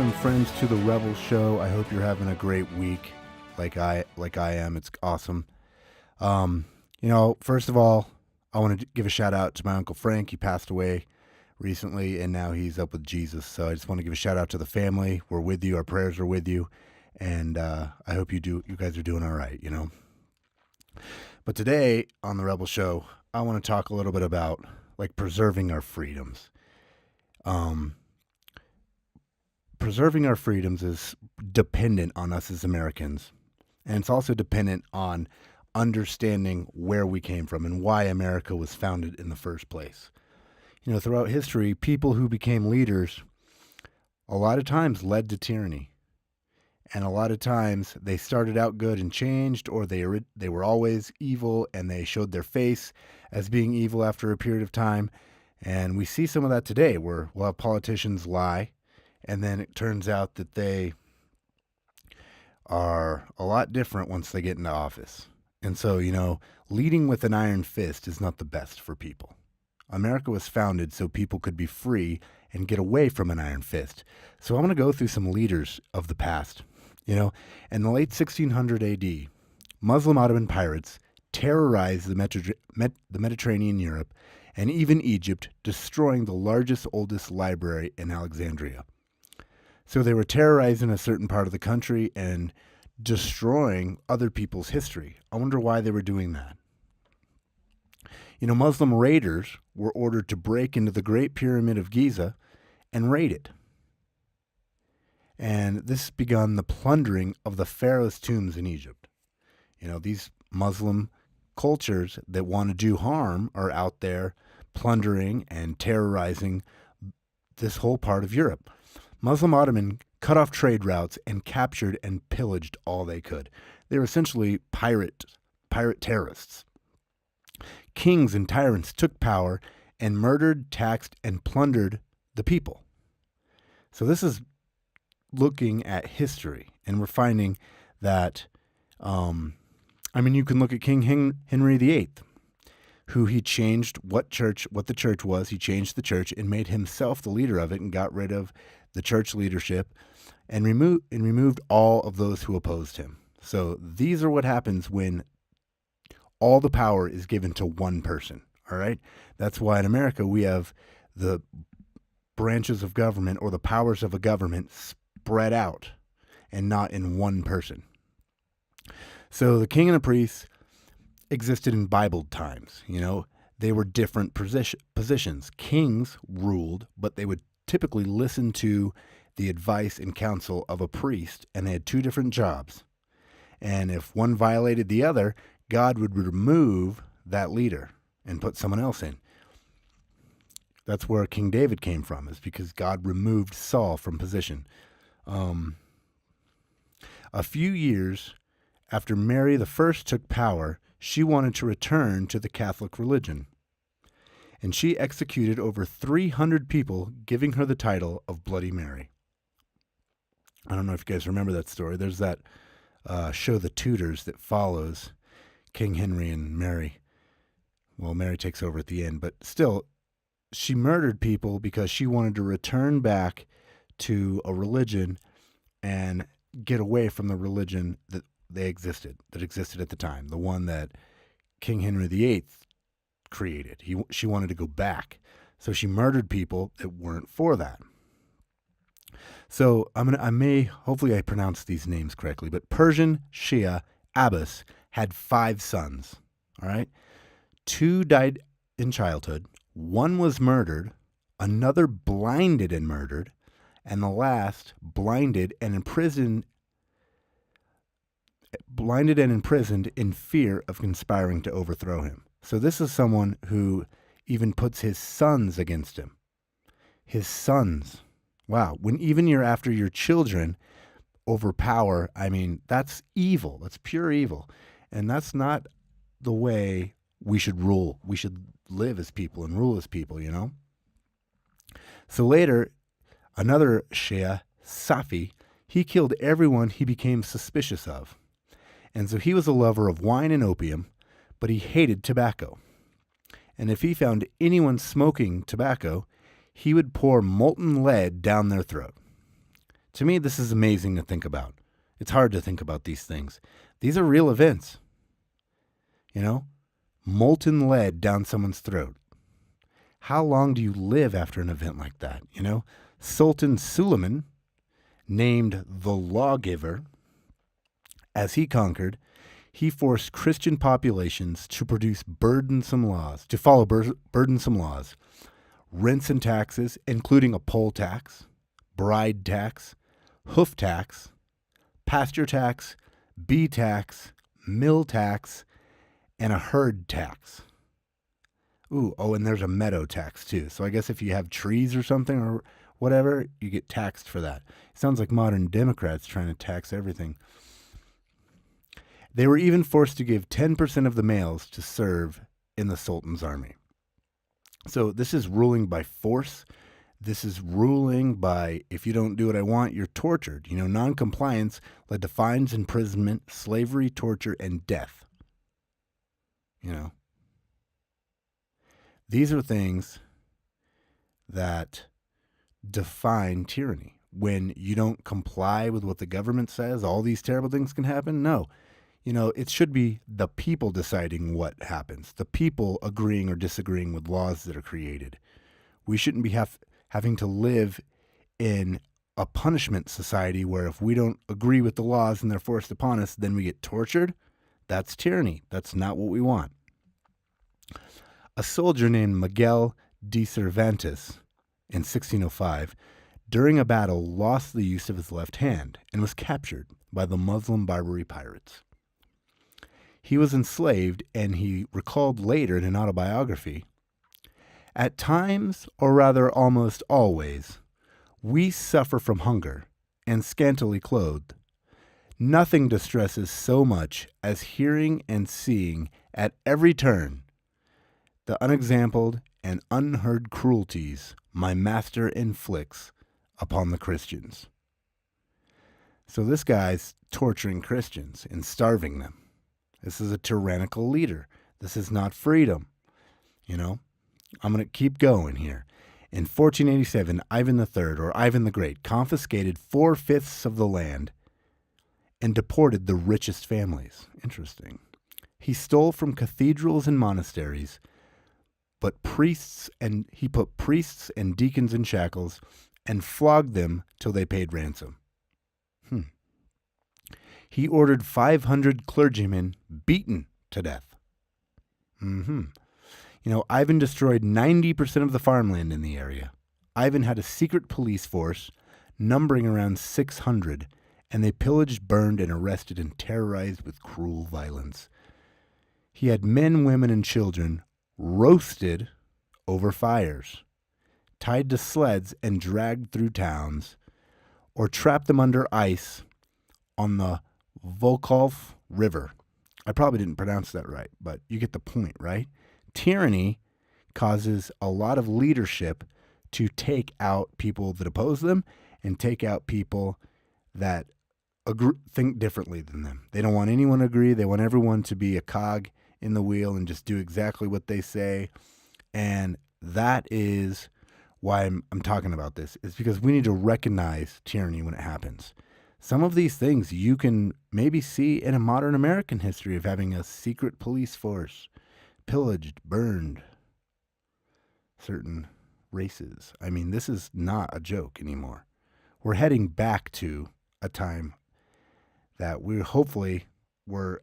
welcome friends to the Rebel Show. I hope you're having a great week, like I am. It's awesome. First of all, I want to give a shout out to my Uncle Frank. He passed away recently, and now he's up with Jesus. So I just want to give a shout out to the family. We're with you. Our prayers are with you, and I hope you guys are doing all right. But today on the Rebel Show, I want to talk a little bit about preserving our freedoms. Preserving our freedoms is dependent on us as Americans, and it's also dependent on understanding where we came from and why America was founded in the first place. Throughout history, people who became leaders a lot of times led to tyranny, and a lot of times they started out good and changed, or they were always evil and they showed their face as being evil after a period of time. And we see some of that today, where we'll have politicians lie, and then it turns out that they are a lot different once they get into office. And so, leading with an iron fist is not the best for people. America was founded so people could be free and get away from an iron fist. So I'm going to go through some leaders of the past. In the late 1600 AD, Muslim Ottoman pirates terrorized the Mediterranean Europe and even Egypt, destroying the largest, oldest library in Alexandria. So they were terrorizing a certain part of the country and destroying other people's history. I wonder why they were doing that. Muslim raiders were ordered to break into the Great Pyramid of Giza and raid it. And this began the plundering of the pharaoh's tombs in Egypt. These Muslim cultures that want to do harm are out there plundering and terrorizing this whole part of Europe. Muslim Ottoman cut off trade routes and captured and pillaged all they could. They were essentially pirate terrorists. Kings and tyrants took power and murdered, taxed, and plundered the people. So this is looking at history, and we're finding that, you can look at King Henry VIII, who he changed what the church was. He changed the church and made himself the leader of it and got rid of the church leadership and removed all of those who opposed him. So these are what happens when all the power is given to one person, all right? That's why in America we have the branches of government, or the powers of a government, spread out and not in one person. So the king and the priests existed in Bible times. They were different positions. Kings ruled, but they would typically listen to the advice and counsel of a priest, and they had two different jobs. And if one violated the other, God would remove that leader and put someone else in. That's where King David came from, is because God removed Saul from position. A few years after Mary I took power, she wanted to return to the Catholic religion. And she executed over 300 people, giving her the title of Bloody Mary. I don't know if you guys remember that story. There's that show, The Tudors, that follows King Henry and Mary. Well, Mary takes over at the end, but still, she murdered people because she wanted to return back to a religion and get away from the religion that existed at the time, the one that King Henry VIII created. She wanted to go back. So she murdered people that weren't for that. So hopefully I pronounced these names correctly, but Persian Shia Abbas had 5 sons, all right? 2 died in childhood, 1 was murdered, another blinded and murdered, and the last blinded and imprisoned in fear of conspiring to overthrow him. So this is someone who even puts his sons against him. His sons. Wow. When even you're after your children overpower, that's evil. That's pure evil. And that's not the way we should rule. We should live as people and rule as people, So later, another Shia, Safi, he killed everyone he became suspicious of. And so he was a lover of wine and opium, but he hated tobacco. And if he found anyone smoking tobacco, he would pour molten lead down their throat. To me, this is amazing to think about. It's hard to think about these things. These are real events. You know, molten lead down someone's throat. How long do you live after an event like that? You know, Sultan Suleiman, named the Lawgiver, as he conquered, he forced Christian populations to produce burdensome laws, to follow burdensome laws, rents and taxes, including a poll tax, bride tax, hoof tax, pasture tax, bee tax, mill tax, and a herd tax. And there's a meadow tax too. So I guess if you have trees or something or whatever, you get taxed for that. It sounds like modern Democrats trying to tax everything. They were even forced to give 10% of the males to serve in the Sultan's army. So this is ruling by force. This is ruling by, if you don't do what I want, you're tortured. You know, non-compliance led to fines, imprisonment, slavery, torture, and death. You know, these are things that define tyranny. When you don't comply with what the government says, all these terrible things can happen. No, you know, it should be the people deciding what happens, the people agreeing or disagreeing with laws that are created. We shouldn't be having to live in a punishment society where if we don't agree with the laws and they're forced upon us, then we get tortured. That's tyranny. That's not what we want. A soldier named Miguel de Cervantes in 1605, during a battle, lost the use of his left hand and was captured by the Muslim Barbary pirates. He was enslaved, and he recalled later in an autobiography, "At times, or rather almost always, we suffer from hunger and scantily clothed. Nothing distresses so much as hearing and seeing at every turn the unexampled and unheard cruelties my master inflicts upon the Christians." So this guy's torturing Christians and starving them. This is a tyrannical leader. This is not freedom. You know, I'm going to keep going here. In 1487, Ivan III, or Ivan the Great, confiscated 4/5 of the land and deported the richest families. Interesting. He stole from cathedrals and monasteries, he put priests and deacons in shackles and flogged them till they paid ransom. He ordered 500 clergymen beaten to death. You know, Ivan destroyed 90% of the farmland in the area. Ivan had a secret police force numbering around 600, and they pillaged, burned, and arrested and terrorized with cruel violence. He had men, women, and children roasted over fires, tied to sleds and dragged through towns, or trapped them under ice on the Volkhov River. I probably didn't pronounce that right, but you get the point, right? Tyranny causes a lot of leadership to take out people that oppose them and take out people that think differently than them. They don't want anyone to agree. They want everyone to be a cog in the wheel and just do exactly what they say. And that is why I'm talking about this, is because we need to recognize tyranny when it happens. Some of these things you can maybe see in a modern American history of having a secret police force, pillaged, burned certain races. I mean, this is not a joke anymore. We're heading back to a time that we're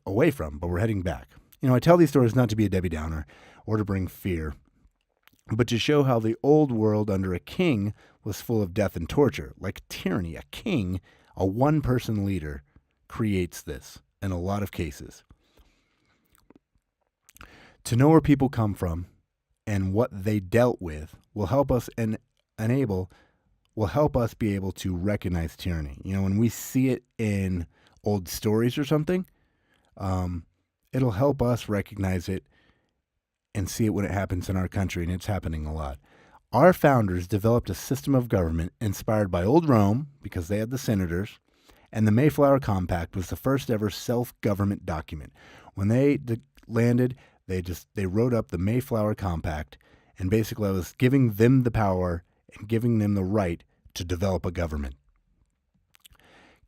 away from, but we're heading back. You know, I tell these stories not to be a Debbie Downer or to bring fear, but to show how the old world under a king was full of death and torture. Like tyranny, a king, a one-person leader, creates this in a lot of cases. To know where people come from and what they dealt with will help us will help us be able to recognize tyranny. You know, when we see it in old stories or something, it'll help us recognize it and see it when it happens in our country, and it's happening a lot. Our founders developed a system of government inspired by old Rome, because they had the senators, and the Mayflower Compact was the first ever self-government document. When they landed, they wrote up the Mayflower Compact, and basically I was giving them the power and giving them the right to develop a government.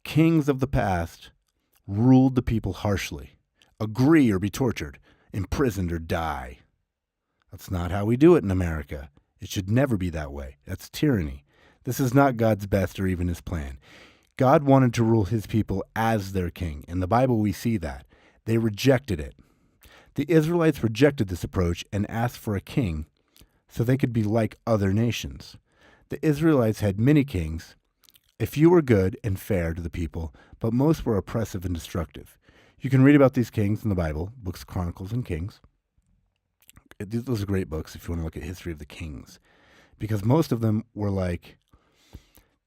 Kings of the past ruled the people harshly. Agree or be tortured, imprisoned or die. That's not how we do it in America. It should never be that way. That's tyranny. This is not God's best or even his plan. God wanted to rule his people as their king. In the Bible, we see that. They rejected it. The Israelites rejected this approach and asked for a king so they could be like other nations. The Israelites had many kings. A few were good and fair to the people, but most were oppressive and destructive. You can read about these kings in the Bible, books, Chronicles, and Kings. Those are great books if you want to look at history of the kings, because most of them were like,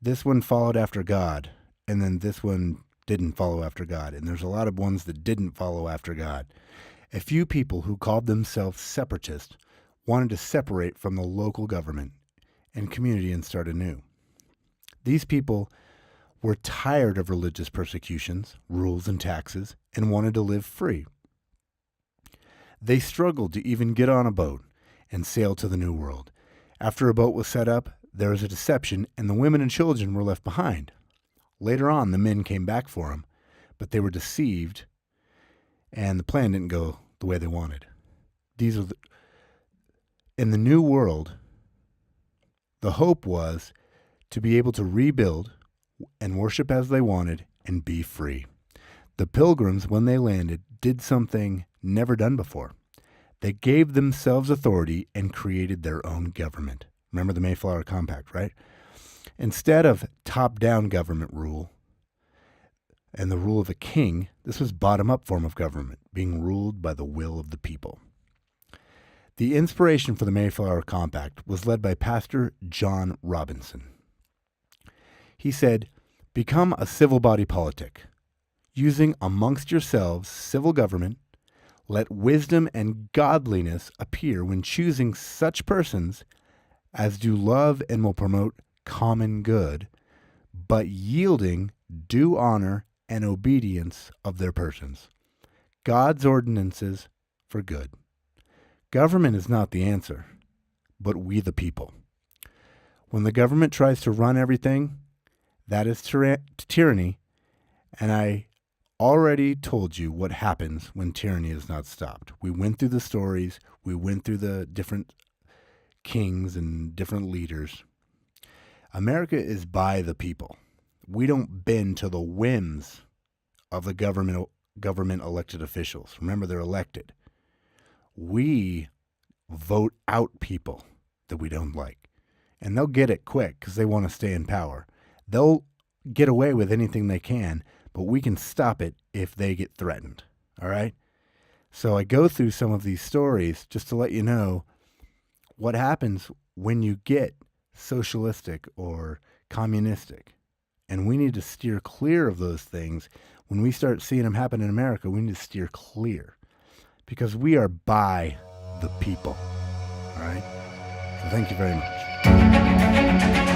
this one followed after God, and then this one didn't follow after God, and there's a lot of ones that didn't follow after God. A few people who called themselves separatists wanted to separate from the local government and community and start anew. These people were tired of religious persecutions, rules, and taxes, and wanted to live free. They struggled to even get on a boat and sail to the New World. After a boat was set up, there was a deception, and the women and children were left behind. Later on, the men came back for them, but they were deceived, and the plan didn't go the way they wanted. In the New World, the hope was to be able to rebuild and worship as they wanted and be free. The Pilgrims, when they landed, did something never done before. They gave themselves authority and created their own government. Remember the Mayflower Compact, right? Instead of top-down government rule and the rule of a king, this was bottom-up form of government, being ruled by the will of the people. The inspiration for the Mayflower Compact was led by Pastor John Robinson. He said, "Become a civil body politic, using amongst yourselves civil government. Let wisdom and godliness appear when choosing such persons as do love and will promote common good, but yielding due honor and obedience of their persons. God's ordinances for good. Government is not the answer, but we the people. When the government tries to run everything, that is tyranny, and I already told you what happens when tyranny is not stopped. We went through the stories, we went through the different kings and different leaders. America is by the people. We don't bend to the whims of the government elected officials. Remember, they're elected. We vote out people that we don't like, and they'll get it quick because they want to stay in power. They'll get away with anything they can, but we can stop it if they get threatened. All right? So I go through some of these stories just to let you know what happens when you get socialistic or communistic. And we need to steer clear of those things. When we start seeing them happen in America, we need to steer clear because we are by the people. All right? So thank you very much.